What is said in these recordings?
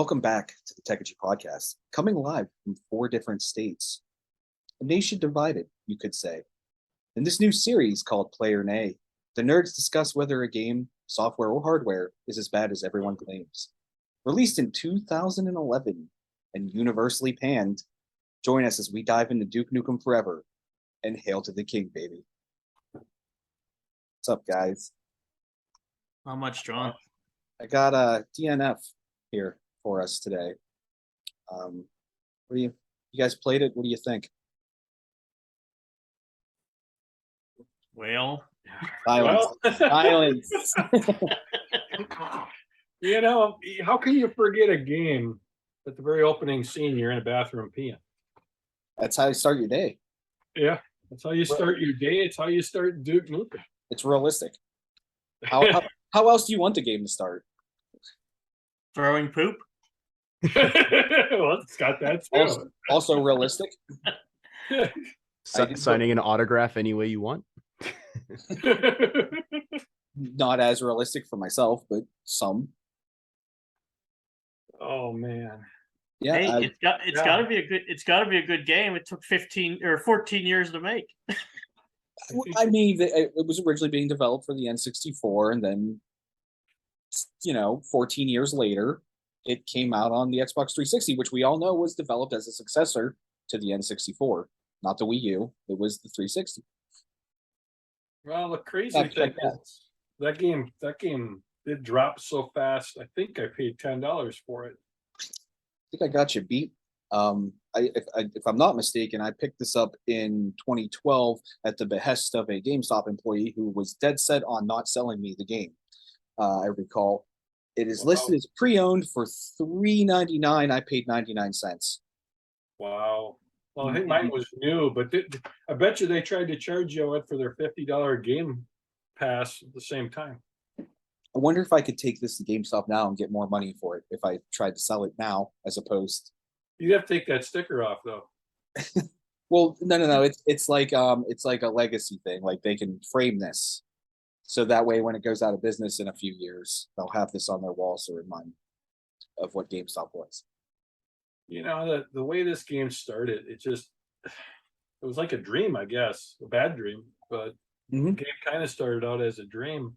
Welcome back to the Techegy Podcast, coming live from 4 different states. A nation divided, you could say. In this new series called Player Nay, the nerds discuss whether a game, software or hardware, is as bad as everyone claims. Released in 2011 and universally panned, join us as we dive into Duke Nukem Forever and hail to the king, baby. What's up, guys? Not much, John. I got a DNF here for us today. What do you guys played it? What do you think? Well, Silence. Silence. You know, how can you forget a game at the very opening scene? You're in a bathroom peeing. That's how you start your day. Yeah, that's how you start your day. It's how you start Duke Nukem. It's realistic. How else do you want the game to start? throwing poop. Well, it's got that too. Also realistic. Signing an autograph any way you want. Not as realistic for myself, but some. Oh man. Yeah, Hey, it's gotta be a good game. It took 15 or 14 years to make. I mean, it was originally being developed for the N64, and then 14 years later, it came out on the Xbox 360, which we all know was developed as a successor to the N64, not the Wii U. It was the 360. Well, the crazy thing is that game did drop so fast. I think I paid $10 for it. I think I got you beat. If I'm not mistaken, I picked this up in 2012 at the behest of a GameStop employee who was dead set on not selling me the game. I recall it is listed as pre-owned for $3.99. I paid 99 cents. Wow. Well, I think mine was new, but I bet you they tried to charge you for their $50 game pass at the same time. I wonder if I could take this to GameStop now and get more money for it if I tried to sell it now as opposed. You'd have to take that sticker off though. Well, no. It's like a legacy thing. Like they can frame this, so that way when it goes out of business in a few years, they'll have this on their wall so remind of what GameStop was. You know, the way this game started, it was like a dream, I guess, a bad dream, but the game kind of started out as a dream,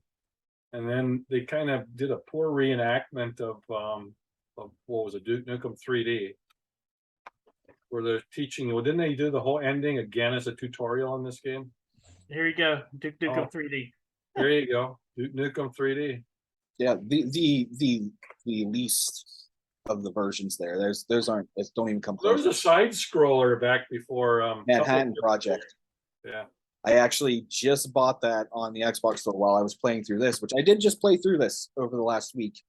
and then they kind of did a poor reenactment of what was it, Duke Nukem 3D, where they're teaching you. Well, didn't they do the whole ending again as a tutorial in this game? Here you go, Duke Nukem 3D. There you go, Duke Nukem 3D. Yeah, the least of the versions there. Those aren't. Don't even come close. There was a side scroller back before Manhattan Project. Yeah. I actually just bought that on the Xbox store while I was playing through this, which I did just play through this over the last week.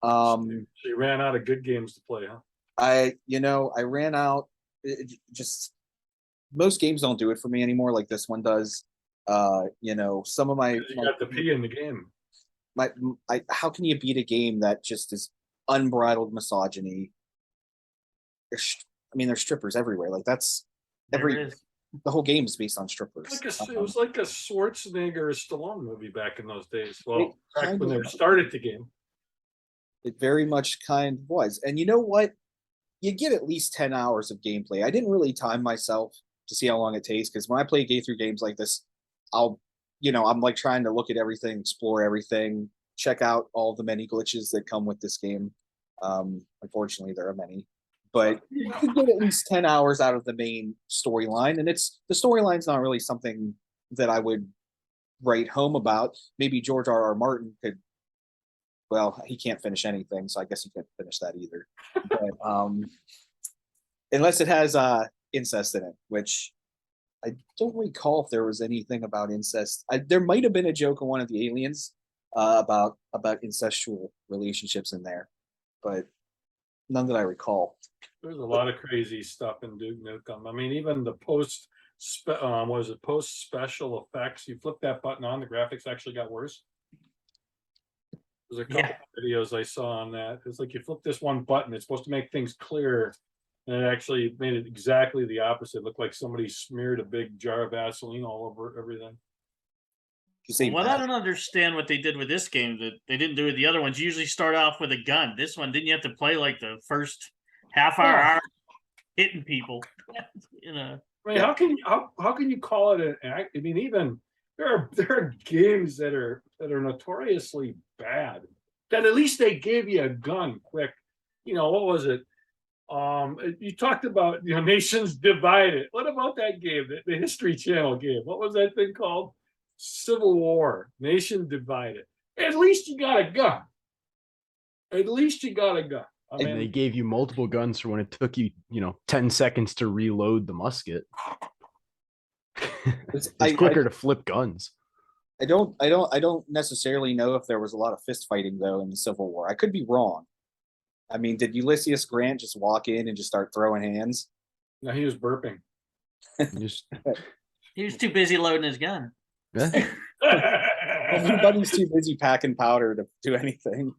So you ran out of good games to play, huh? I ran out. Just most games don't do it for me anymore, like this one does. Some of You got the P in the game. How can you beat a game that just is unbridled misogyny? There's strippers everywhere. Like that's the whole game is based on strippers. It was like a Schwarzenegger or Stallone movie back in those days. Well, back when they started the game. It very much kind of was. And you know what? You get at least 10 hours of gameplay. I didn't really time myself to see how long it takes, because when I play through games like this, I'm like trying to look at everything, explore everything, check out all the many glitches that come with this game. Unfortunately, there are many. But you could get at least 10 hours out of the main storyline, and the storyline's not really something that I would write home about. Maybe George R.R. Martin could. Well, he can't finish anything, so I guess he can't finish that either. But unless it has incest in it, which I don't recall if there was anything about incest. There might have been a joke in one of the Aliens about incestual relationships in there, but none that I recall. There's a lot of crazy stuff in Duke Nukem. I mean, even the post special effects. You flip that button on, the graphics actually got worse. There's a couple videos I saw on that. It's like you flip this one button, it's supposed to make things clearer, and it actually made it exactly the opposite. It looked like somebody smeared a big jar of Vaseline all over everything. To say What I bad. don't understand what they did with this game that they didn't do with the other ones. You usually start off with a gun. This one, didn't you have to play like the first half hour hitting people? You know. I mean, how can you call it an act? I mean, even there are games that are notoriously bad that at least they gave you a gun quick. You know, what was it? You talked about Nations Divided. What about that game? The History Channel game. What was that thing called? Civil War, Nation Divided. At least you got a gun. At least you got a gun. I mean, And they gave you multiple guns for when it took you, 10 seconds to reload the musket. It's quicker to flip guns. I don't necessarily know if there was a lot of fist fighting though in the Civil War. I could be wrong. I mean, did Ulysses Grant just walk in and just start throwing hands? no, he was burping. He was too busy loading his gun. Yeah. Everybody's too busy packing powder to do anything.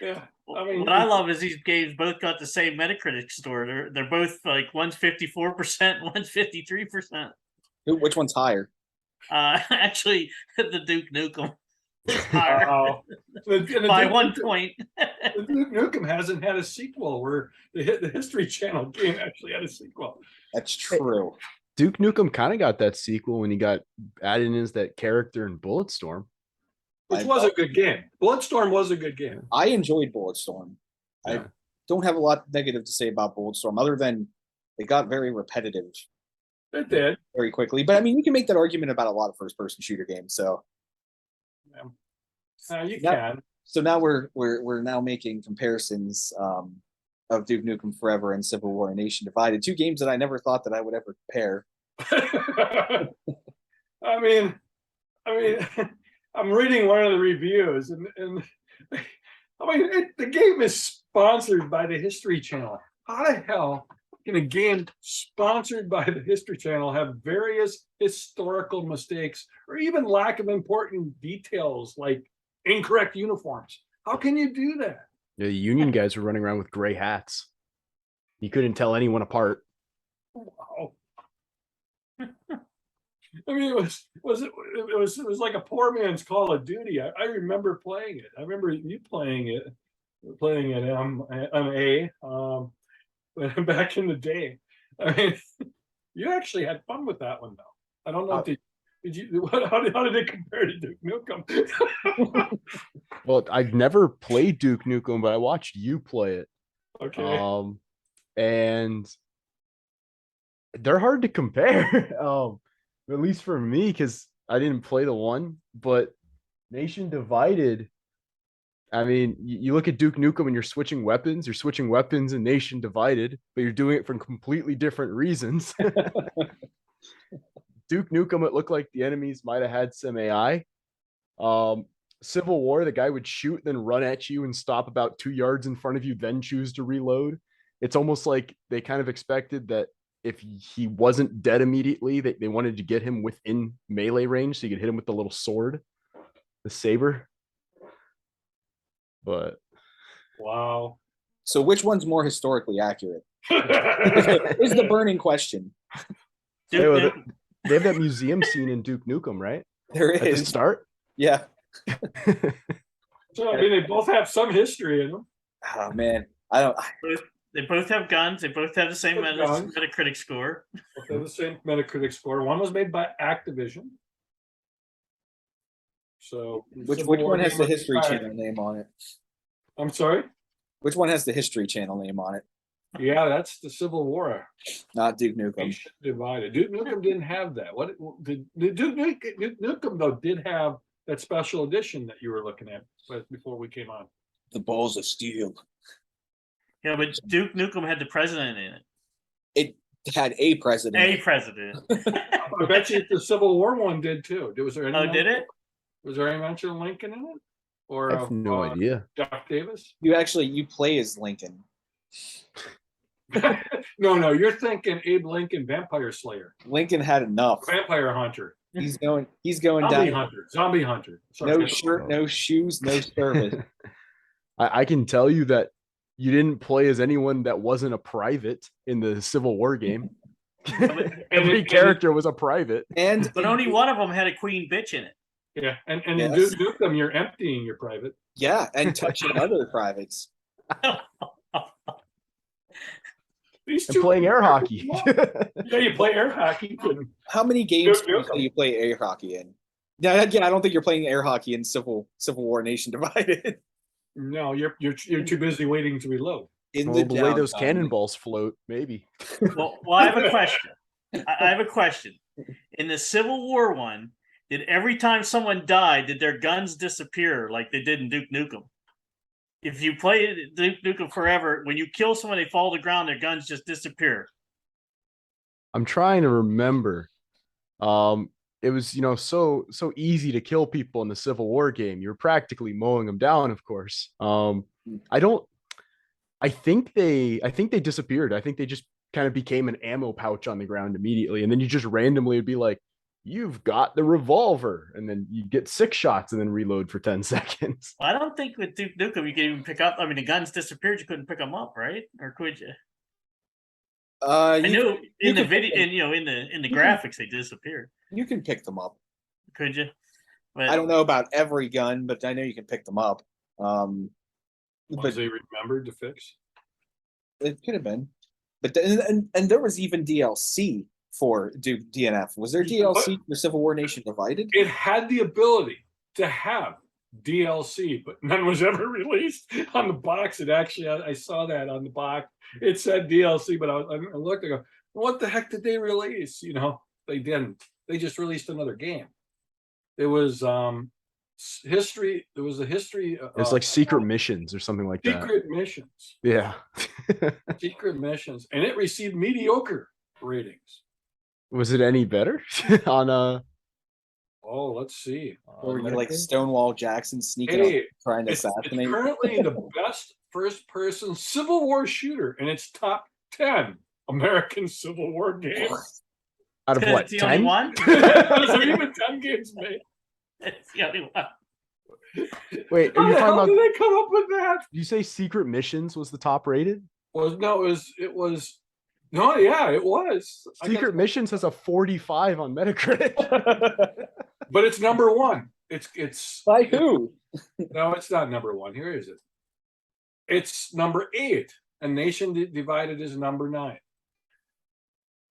Yeah. I mean, What I love is these games both got the same Metacritic score. They're both like one's 54%, one's 53%. Which one's higher? Actually, the Duke Nukem is higher by 1 point. The Duke Nukem hasn't had a sequel where the History Channel game actually had a sequel. That's true. Duke Nukem kind of got that sequel when he got added in as that character in Bulletstorm. Which was a good game. Bulletstorm was a good game. I enjoyed Bulletstorm. Yeah. I don't have a lot negative to say about Bulletstorm other than it got very repetitive It did. very quickly. But I mean, you can make that argument about a lot of first-person shooter games. So You Now- can. so now we're now making comparisons of Duke Nukem Forever and Civil War: A Nation Divided, two games that I never thought that I would ever compare. I mean, I'm reading one of the reviews, and I mean, the game is sponsored by the History Channel. How the hell can a game sponsored by the History Channel have various historical mistakes or even lack of important details like incorrect uniforms? How can you do that? Yeah, the Union guys were running around with gray hats. You couldn't tell anyone apart. Wow. I mean, it was like a poor man's Call of Duty. I remember playing it. I remember you playing it back in the day. I mean, you actually had fun with that one though. I don't know. Did you? How did it compare to Duke Nukem? Well, I've never played Duke Nukem, but I watched you play it. Okay. And they're hard to compare. At least for me, because I didn't play the one, but Nation Divided. I mean, you look at Duke Nukem and you're switching weapons in Nation Divided, but you're doing it for completely different reasons. Duke Nukem, it looked like the enemies might have had some AI. Civil War, the guy would shoot, then run at you and stop about 2 yards in front of you, then choose to reload. It's almost like they kind of expected that if he wasn't dead immediately, they wanted to get him within melee range so you could hit him with the little sword, the saber. But Wow. So which one's more historically accurate? Is the burning question. Duke Nukem. they have that museum scene in Duke Nukem, right? There At the is. start. Yeah. So I mean, they both have some history in them. Oh man. I don't They both have guns. They both have the same Both guns. Metacritic score. Both have the same Metacritic score. One was made by Activision. So which Civil War one has game the was History inspired- Channel name on it? I'm sorry. Which one has the History Channel name on it? Yeah, that's the Civil War. Not Duke Nukem. Nation Divided. Duke Nukem didn't have that. What did Duke Nukem though did have that special edition that you were looking at before we came on. The Balls of Steel. Yeah, but Duke Nukem had the president in it. It had a president. A president. I bet you the Civil War one did too. Was there any? Oh, did it? Was there any mention of Lincoln in it? Or I have no idea. Doc Davis? You play as Lincoln. No, you're thinking Abe Lincoln, Vampire Slayer, Lincoln had enough. Vampire Hunter, He's going Zombie Hunter. Sorry, No shirt, no shoes, no service. I can tell you that you didn't play as anyone that wasn't a private in the Civil War game. Every character was a private. And But only one of them had a queen bitch in it. Yeah, and Yes. in Nukem, you're emptying your private. Yeah, and touching other privates. These And two playing air hockey. Yeah, you play air hockey. How many games do Nukem. you play air hockey in? Yeah, again, I don't think you're playing air hockey in Civil War Nation Divided. No, you're too busy waiting to reload. In Well, the way those downtime. cannonballs float, maybe. Well, I have a question. I have a question. In the Civil War one, did every time someone died, did their guns disappear like they did in Duke Nukem? If you play Duke Nukem Forever, when you kill someone, they fall to the ground, their guns just disappear. I'm trying to remember. It was, so easy to kill people in the Civil War game. You're practically mowing them down, of course. I think they disappeared. I think they just kind of became an ammo pouch on the ground immediately. And then you just randomly would be like, you've got the revolver. And then you get 6 shots and then reload for 10 seconds. I don't think with Duke Nukem you could even pick up. I mean, the guns disappeared. You couldn't pick them up, right? Or could you? I knew in the video, in the graphics, they disappeared. You can pick them up. Could you? But I don't know about every gun, but I know you can pick them up. But they remembered to fix. It could have been, but and there was even DLC for Duke DNF. Was there DLC for Civil War Nation Divided? It had the ability to have DLC, but none was ever released on the box. It actually, I saw that on the box. It said DLC, but I looked. I go, what the heck did they release? They didn't. They just released another game. It was history. There was a history. It's like secret missions or something like that. Secret missions. Yeah. Secret missions, and it received mediocre ratings. Was it any better on Oh, let's see. Or you like Stonewall Jackson sneaking up trying to assassinate? It's currently the best first-person Civil War shooter in its top 10 American Civil War games. Out of what? It's the 10? only one? There's even 10 games made. It's the only one. Wait, How are you the talking hell about? did they come up with that? Did you say Secret Missions was the top rated? It was. No, yeah, it was. Secret Missions has a 45 on Metacritic. But it's number one. It's By who? No, it's not number one. Here is it. It's number 8, and Nation Divided is number 9.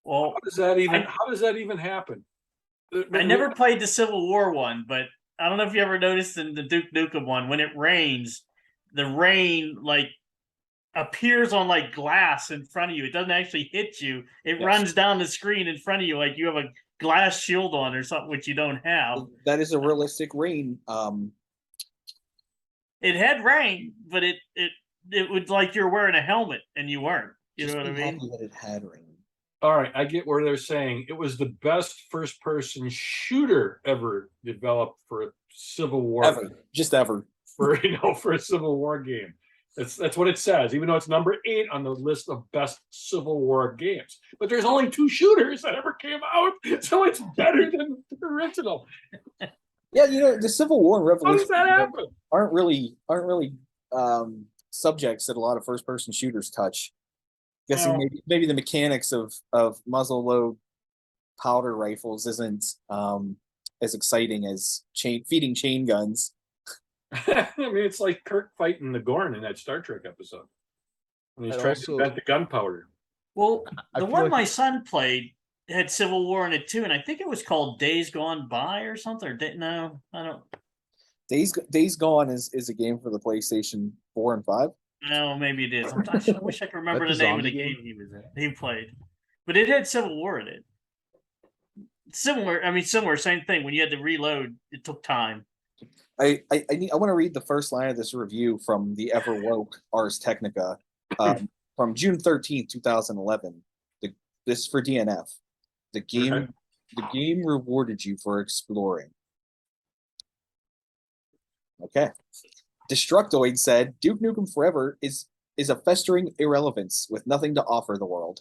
Well, How does that even happen? I never played the Civil War one, but I don't know if you ever noticed in the Duke Nukem one, when it rains, the rain appears on glass in front of you. It doesn't actually hit you. It runs down the screen in front of you like you have a glass shield on or something, which you don't have. That is a realistic rain. It had rain, but it was like you're wearing a helmet and you weren't. You know what I mean? That it had rain. All right, I get where they're saying it was the best first-person shooter ever developed for a Civil War. Ever. For a Civil War game. That's what it says, even though it's number 8 on the list of best Civil War games. But there's only 2 shooters that ever came out, so it's better than the original. Yeah, the Civil War and How Revolution does that happen? aren't really subjects that a lot of first-person shooters touch. Guessing maybe the mechanics of muzzle load powder rifles isn't as exciting as feeding chain guns. I mean, it's like Kirk fighting the Gorn in that Star Trek episode when he's trying to invent the gunpowder. Well, I the feel one like- my son played had Civil War in it too, and I think it was called Days Gone By or something. No, I don't. Days Gone is a game for the PlayStation 4 and 5. No, maybe it is. I wish I could remember the That's the name of the zombie game game? he played, but it had Civil War in it. Similar, same thing. When you had to reload, it took time. I want to read the first line of this review from the Ever Woke Ars Technica from June 13th, 2011. This for DNF. The game rewarded you for exploring. Okay. Destructoid said, Duke Nukem Forever is a festering irrelevance with nothing to offer the world.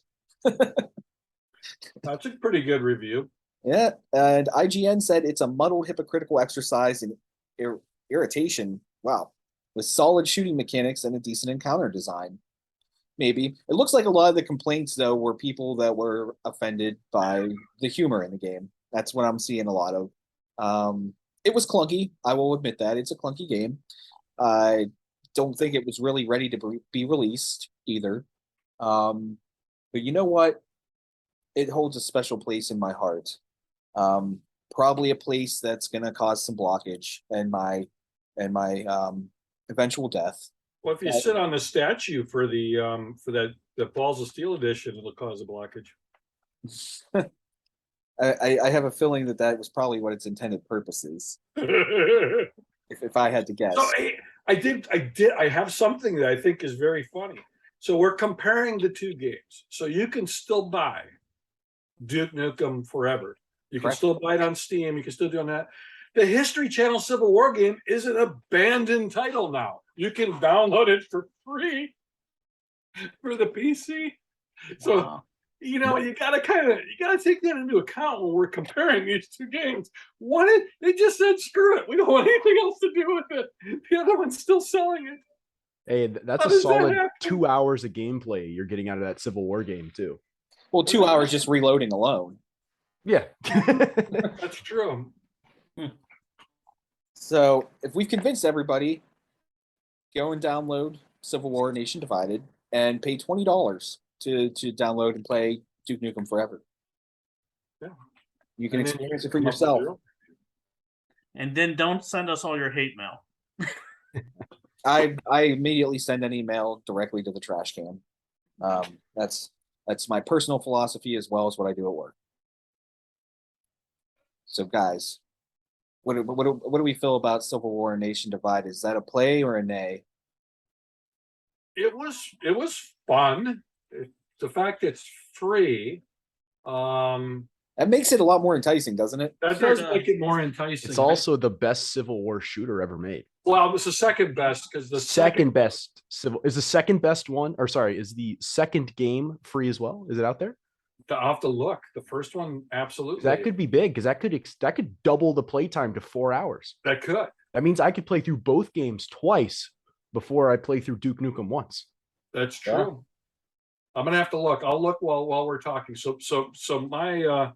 That's a pretty good review. Yeah, and IGN said it's a muddled, hypocritical exercise in irritation. Wow, with solid shooting mechanics and a decent encounter design. Maybe. It looks like a lot of the complaints, though, were people that were offended by the humor in the game. That's what I'm seeing a lot of. it was clunky. I will admit that it's a clunky game. I don't think it was really ready to be released either. But you know what? It holds a special place in my heart. Probably a place that's going to cause some blockage and my eventual death. Well, if you sit on the statue for the Balls of Steel edition, it'll cause a blockage. I have a feeling that was probably what its intended purpose is. If I had to guess. So I have something that I think is very funny. So we're comparing the two games. So you can still buy Duke Nukem Forever. You can still buy it on Steam. You can still do that. The History Channel Civil War game is an abandoned title now. You can download it for free for the PC. So you gotta take that into account when we're comparing these two games. They just said screw it. We don't want anything else to do with it. The other one's still selling it. Hey, that's a solid 2 hours of gameplay you're getting out of that Civil War game too. Well, 2 hours just reloading alone. Yeah. That's true. So if we've convinced everybody, go and download Civil War Nation Divided and pay $20 to download and play Duke Nukem Forever. Yeah. You can experience it for yourself. And then don't send us all your hate mail. I immediately send an email directly to the trash can. That's my personal philosophy as well as what I do at work. So guys, what do we feel about Civil War Nation Divided? Is that a play or a nay? It was fun. The fact it's free, that makes it a lot more enticing, doesn't it? That does make it more enticing. It's also the best Civil War shooter ever made. Well, it's the second best because the second best is the second best one, or sorry, is the second game free as well? Is it out there? I'll have to look. The first one, absolutely. That could be big because that could double the playtime to 4 hours. That could. That means I could play through both games twice before I play through Duke Nukem once. That's true. Yeah. I'm gonna have to look. I'll look while we're talking. So my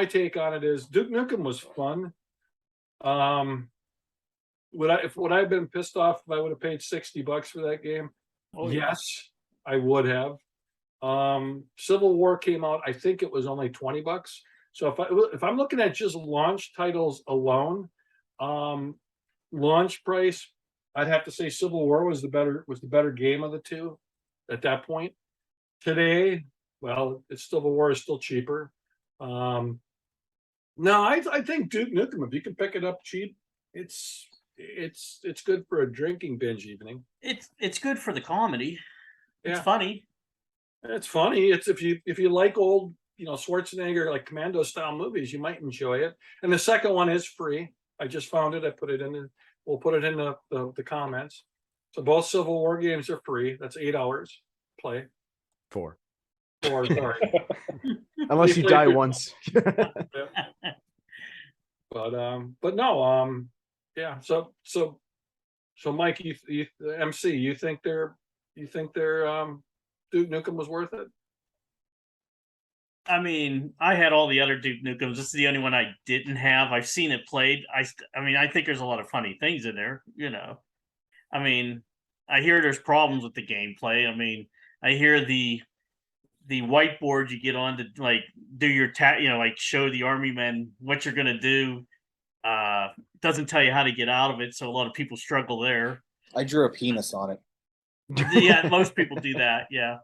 take on it is Duke Nukem was fun. Would I have been pissed off if I would have paid $60 for that game? Oh, yes, I would have. Civil War came out. I think it was only $20. So if I'm looking at just launch titles alone, launch price, I'd have to say Civil War was the better game of the two at that point. Today, well, Civil War is still cheaper. No, I think Duke Nukem, if you can pick it up cheap, it's good for a drinking binge evening. It's good for the comedy. It's Yeah. funny. It's funny. It's if you like old, Schwarzenegger like commando style movies, you might enjoy it. And the second one is free. I just found it. I put it in. We'll put it in the comments. So both Civil War games are free. That's 8 hours play. 4. Sorry. Unless you die once. But no. Yeah. So Mike, you MC, you think they're Duke Nukem was worth it? I mean, I had all the other Duke Nukems. This is the only one I didn't have. I've seen it played. I think there's a lot of funny things in there. I mean, I hear there's problems with the gameplay. I mean, I hear the whiteboard you get on to like do your like show the army men what you're gonna do. Doesn't tell you how to get out of it, so a lot of people struggle there. I drew a penis on it. Yeah, most people do that. Yeah,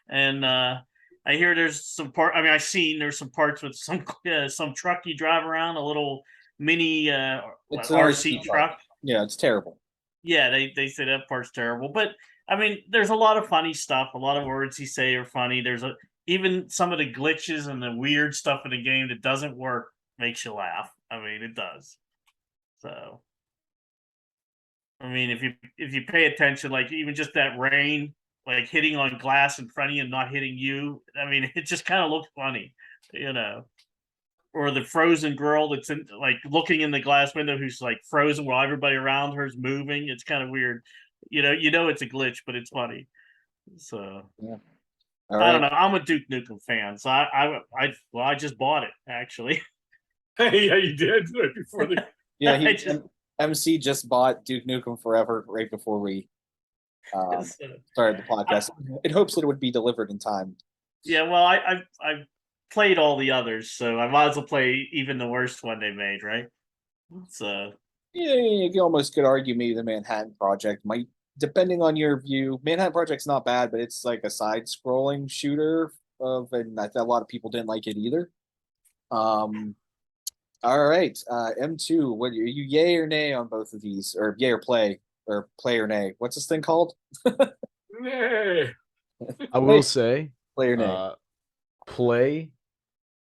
and I hear there's some part. I mean, there's some parts with some truck you drive around, a little mini it's RC truck. Yeah, it's terrible. Yeah, they say that part's terrible, but I mean, there's a lot of funny stuff. A lot of words you say are funny. There's even some of the glitches and the weird stuff in the game that doesn't work makes you laugh. I mean, it does. So, I mean, if you pay attention, like even just that rain, like hitting on glass in front of you and not hitting you, I mean, it just kind of looks funny, Or the frozen girl that's like looking in the glass window who's like frozen while everybody around her is moving. It's kind of weird. It's a glitch, but it's funny. So yeah. I don't know. I'm a Duke Nukem fan, so I just bought it actually. Yeah, you did right before the. Yeah, I just- MC just bought Duke Nukem Forever right before we started the podcast in hopes that it would be delivered in time. Yeah, well, I've played all the others, so I might as well play even the worst one they made, right? So Yeah, you almost could argue maybe the Manhattan Project might, depending on your view. Manhattan Project's not bad, but it's like a side-scrolling shooter and I thought a lot of people didn't like it either. All right, M2. What are you, yay or nay on both of these, or yay or play or nay? What's this thing called? Nay. I will say, Play or nay? play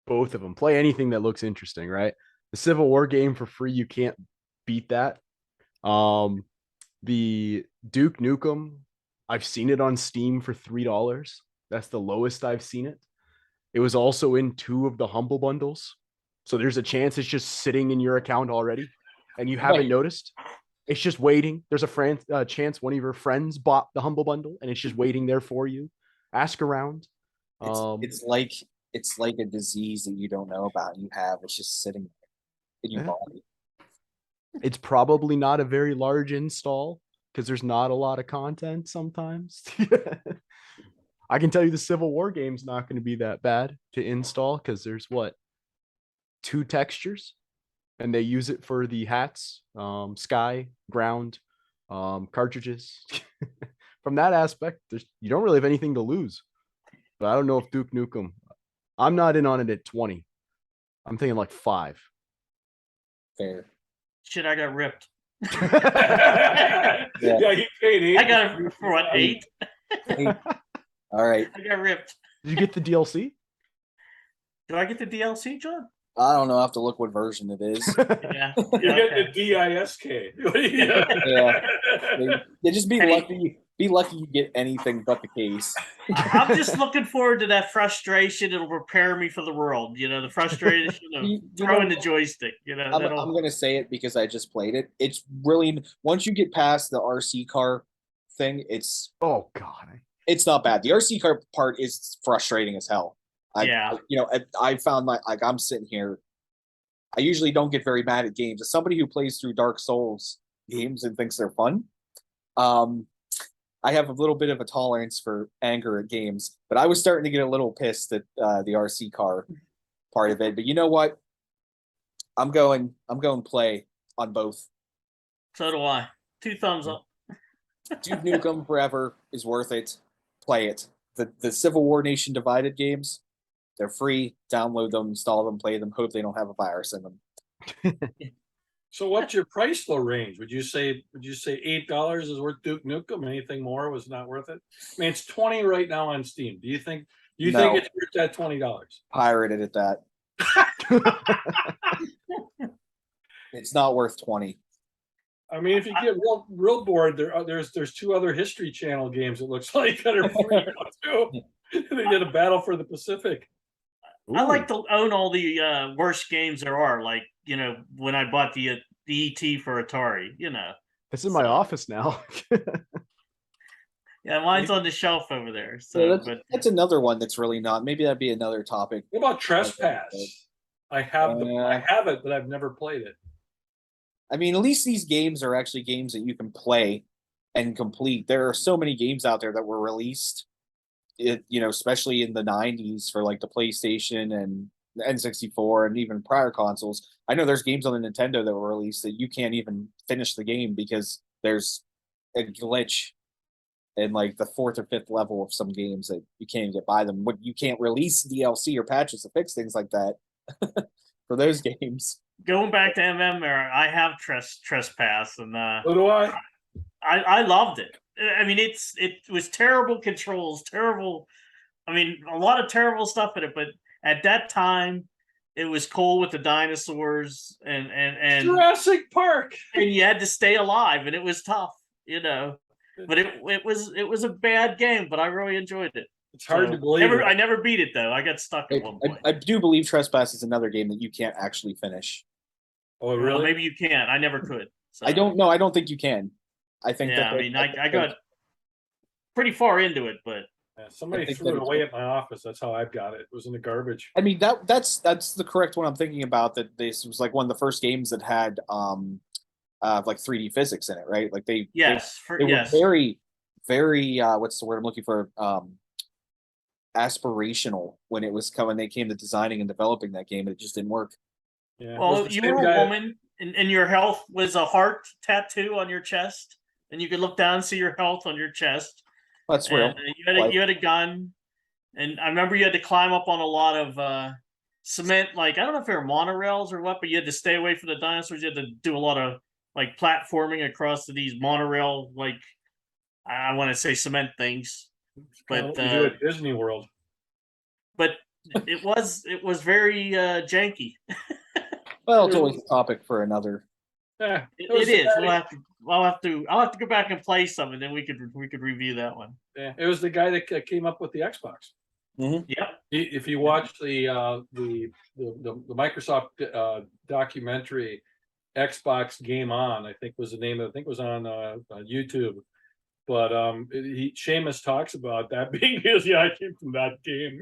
both of them. Play anything that looks interesting, right? The Civil War game for free, you can't beat that. The Duke Nukem, I've seen it on Steam for $3. That's the lowest I've seen it. It was also in 2 of the Humble Bundles. So there's a chance it's just sitting in your account already and you haven't noticed. It's just waiting. There's a chance one of your friends bought the Humble Bundle and it's just waiting there for you. Ask around. It's like a disease that you don't know about and you have. It's just sitting in your body. It's probably not a very large install because there's not a lot of content sometimes. I can tell you the Civil War game's not going to be that bad to install because there's 2 textures and they use it for the hats, sky, ground, cartridges. From that aspect, you don't really have anything to lose. But I don't know if Duke Nukem, I'm not in on it at 20. I'm thinking like 5. Fair. shit, I got ripped. Yeah, he paid 8. I got it for what, 8? All right. I got ripped. Did you get the DLC? Do I get the DLC, John? I don't know. I have to look what version it is. Yeah. You get the DISK. Yeah, just be lucky. Be lucky you get anything but the case. I'm just looking forward to that frustration. It'll prepare me for the world. The frustration of throwing the joystick. I'm going to say it because I just played it. It's really, once you get past the RC car thing, it's oh god, it's not bad. The RC car part is frustrating as hell. I found I'm sitting here. I usually don't get very mad at games. As somebody who plays through Dark Souls games and thinks they're fun, I have a little bit of a tolerance for anger at games. But I was starting to get a little pissed at the RC car part of it. But you know what? I'm going play on both. So do I. 2 thumbs up. Duke Nukem Forever is worth it. Play it. The Civil War Nation Divided games, they're free. Download them, install them, play them. Hope they don't have a virus in them. So what's your price low range? Would you say $8 is worth Duke Nukem? Anything more was not worth it? I mean, it's 20 right now on Steam. Do you think think it's worth that $20? Pirated at that. It's not worth 20. I mean, if you get real bored, there's 2 other History Channel games. It looks like that are free now too. They did a Battle for the Pacific. I like to own all the worst games there are. Like when I bought the ET for Atari. It's in my office now. Yeah, mine's on the shelf over there. So, that's another one that's really not. Maybe that'd be another topic. What about Trespass? I have it, but I've never played it. I mean, at least these games are actually games that you can play and complete. There are so many games out there that were released, especially in the 90s for like the PlayStation and the N64 and even prior consoles. I know there's games on the Nintendo that were released that you can't even finish the game because there's a glitch in like the 4th or 5th level of some games that you can't even get by them. You can't release DLC or patches to fix things like that for those games. Going back to era, I have Trespass, and So do I. I loved it. I mean, it was terrible controls, terrible. I mean, a lot of terrible stuff in it, but at that time, it was cool with the dinosaurs and Jurassic Park, and you had to stay alive, and it was tough, But it was a bad game, but I really enjoyed it. It's hard to believe. I never beat it though. I got stuck at one point. I do believe Trespass is another game that you can't actually finish. Oh, really? Well, maybe you can't. I never could. So. I don't know. I don't think you can. I think. Yeah, I got pretty far into it, but Yeah, somebody think threw that it away at my office. That's how I've got it. It was in the garbage. I mean that's the correct one I'm thinking about. That this was like one of the first games that had like 3D physics in it, right? Like they were yes. very what's the word I'm looking for? Aspirational when it was coming. They came to designing and developing that game, it just didn't work. Yeah. Well, you were a woman, and your health was a heart tattoo on your chest, and you could look down and see your health on your chest. That's real. You had a gun, and I remember you had to climb up on a lot of cement. Like, I don't know if they were monorails or what, but you had to stay away from the dinosaurs. You had to do a lot of like platforming across these monorail, like I want to say cement things. But we do at Disney World. But it was very janky. Well, it's always a topic for another. Yeah, it is. I'll have to go back and play some, and then we could review that one. Yeah, it was the guy that came up with the Xbox. Mm-hmm. Yep. If you watch the Microsoft documentary, Xbox Game On, I think was the name of it. I think it was on YouTube. But Seamus talks about that being his. Yeah, I came from that game.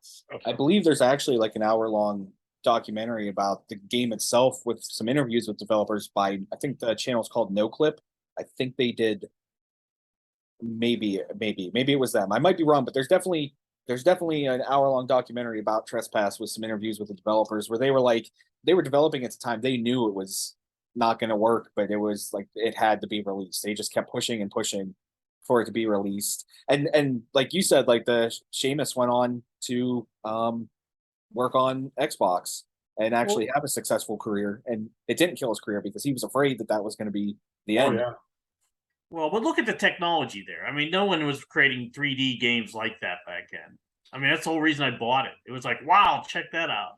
So. I believe there's actually like an hour-long documentary about the game itself with some interviews with developers by, I think the channel's called No Clip. I think they did. Maybe it was them. I might be wrong, but there's definitely an hour-long documentary about Trespass with some interviews with the developers where they were developing at the time. They knew it was not going to work, but it was like it had to be released. They just kept pushing and pushing for it to be released. And like you said, like the Seamus went on to work on Xbox and actually have a successful career, and it didn't kill his career because he was afraid that was going to be the end. Yeah. Well, but look at the technology there. I mean, no one was creating 3D games like that back then. I mean, that's the whole reason I bought it. It was like, wow, check that out.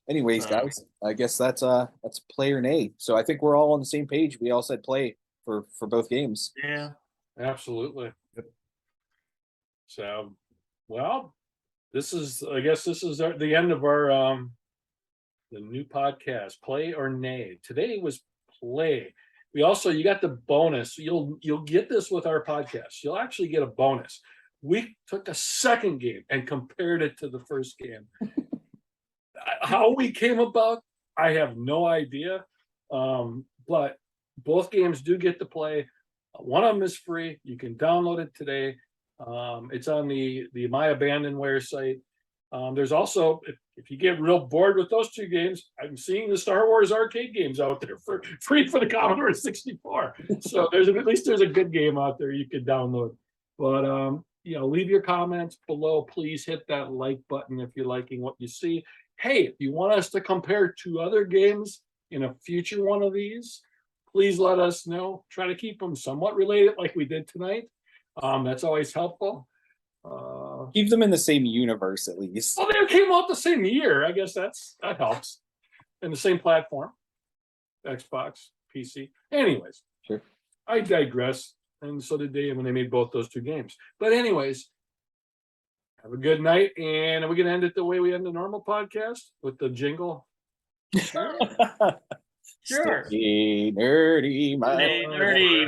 Anyways, guys, I guess that's player nay. So I think we're all on the same page. We all said play for both games. Yeah, absolutely. Yep. So, well, I guess this is the end of our the new podcast, Play or Nay. Today was play. You got the bonus. You'll get this with our podcast. You'll actually get a bonus. We took a second game and compared it to the first game. How we came about, I have no idea. But both games do get to play. One of them is free. You can download it today. It's on the My Abandonware site. There's also, if you get real bored with those two games, I'm seeing the Star Wars arcade games out there for free for the Commodore 64. So there's a good game out there you can download. But leave your comments below. Please hit that like button if you're liking what you see. Hey, if you want us to compare two other games in a future one of these, please let us know. Try to keep them somewhat related like we did tonight. That's always helpful. Keep them in the same universe at least. Well, they came out the same year. I guess that helps. And the same platform, Xbox, PC. Anyways, sure. I digress, and so did they when they made both those two games. But anyways, have a good night, and are we going to end it the way we end the normal podcast with the jingle? Sure. Stay nerdy,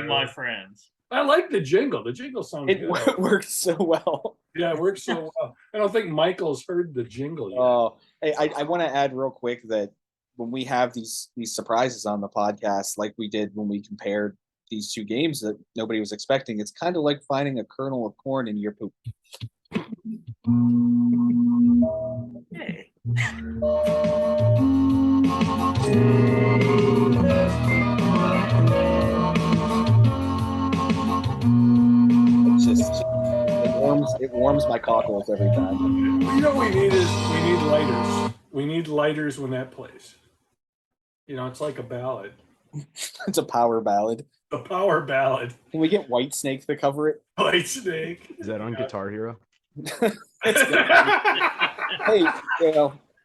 my friends. I like the jingle. The jingle sounds good. It works so well. Yeah, it works so well. I don't think Michael's heard the jingle yet. Oh, hey, I want to add real quick that when we have these surprises on the podcast, like we did when we compared these two games that nobody was expecting, it's kind of like finding a kernel of corn in your poop. Hey. It warms my cockles every time. You know what we need lighters. We need lighters when that plays. It's like a ballad. It's a power ballad. A power ballad. Can we get White Snake to cover it? White Snake. Is that on Guitar Hero? Hey,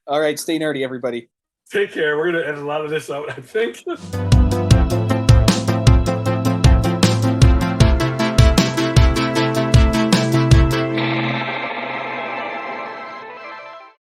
all right, stay nerdy, everybody. Take care. We're going to edit a lot of this out, I think.